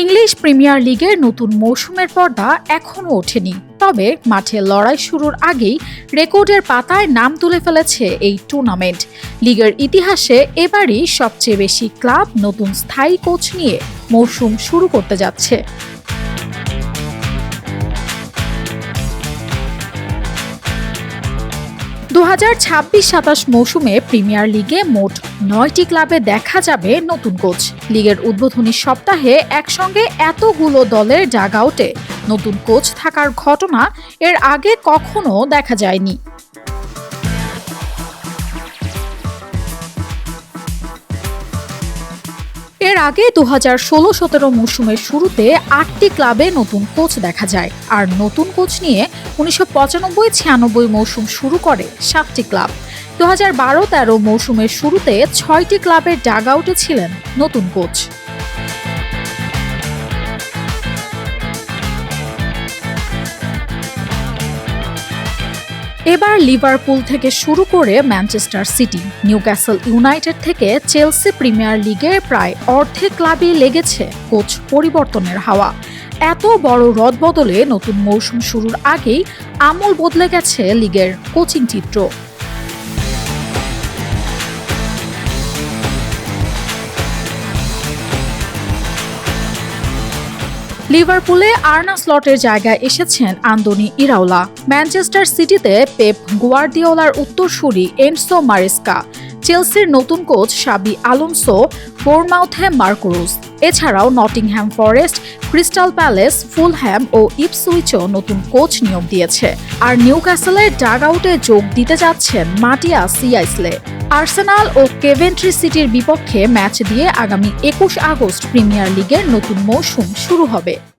English premier লিগের নতুন মৌসুমের পর্দা এখনও ওঠেনি, তবে মাঠে লড়াই শুরুর আগেই রেকর্ডের পাতায় নাম তুলে ফেলেছে এই টুর্নামেন্ট। লিগের ইতিহাসে এবারই সবচেয়ে বেশি ক্লাব নতুন স্থায়ী কোচ নিয়ে মৌসুম শুরু করতে যাচ্ছে। দু 2026-27 মৌসুমে প্রিমিয়ার লিগে মোট 9টি ক্লাবে দেখা যাবে নতুন কোচ। লিগের উদ্বোধনী সপ্তাহে একসঙ্গে এতগুলো দলের ডাগ আউটে নতুন কোচ থাকার ঘটনা এর আগে কখনো দেখা যায়নি। এর আগে 2016-17 মৌসুমের শুরুতে 8টি ক্লাবে নতুন কোচ দেখা যায়, আর নতুন কোচ নিয়ে 1995-96 মৌসুম শুরু করে 7টি ক্লাব। 2012-13 মৌসুমের শুরুতে 6টি ক্লাবের ডাগ আউটে ছিলেন নতুন কোচ। এবার লিভারপুল থেকে শুরু করে ম্যানচেস্টার সিটি, নিউক্যাসল ইউনাইটেড থেকে চেলসি, প্রিমিয়ার লিগের প্রায় অর্ধেক ক্লাবই লেগেছে কোচ পরিবর্তনের হাওয়া। এত বড় রদবদলে নতুন মৌসুম শুরুর আগেই আমূল বদলে গেছে লিগের কোচিং চিত্র। লিভারপুলে আর্নে স্লটের জায়গায় এসেছেন আন্দোনি ইরাওলা। ম্যানচেস্টার সিটিতে পেপ গুয়ার্দিওলার উত্তরসূরি এনসো মারেস্কা। চেলসির নতুন কোচ শাবি আলোনসো, বোর্নমাউথে মার্কো রুস। এছাড়াও Nottingham Forest, Crystal Palace, Fulham ও ইপসুইচও নতুন কোচ নিয়োগ দিয়েছে। আর নিউক্যাসলের ডাগ আউটে যোগ দিতে যাচ্ছেন মাটিয়াস সিয়াইসলে। আর্সেনাল ও কেভেন্ট্রি সিটির বিপক্ষে ম্যাচ দিয়ে আগামী 21 আগস্ট প্রিমিয়ার লিগের নতুন মৌসুম শুরু হবে।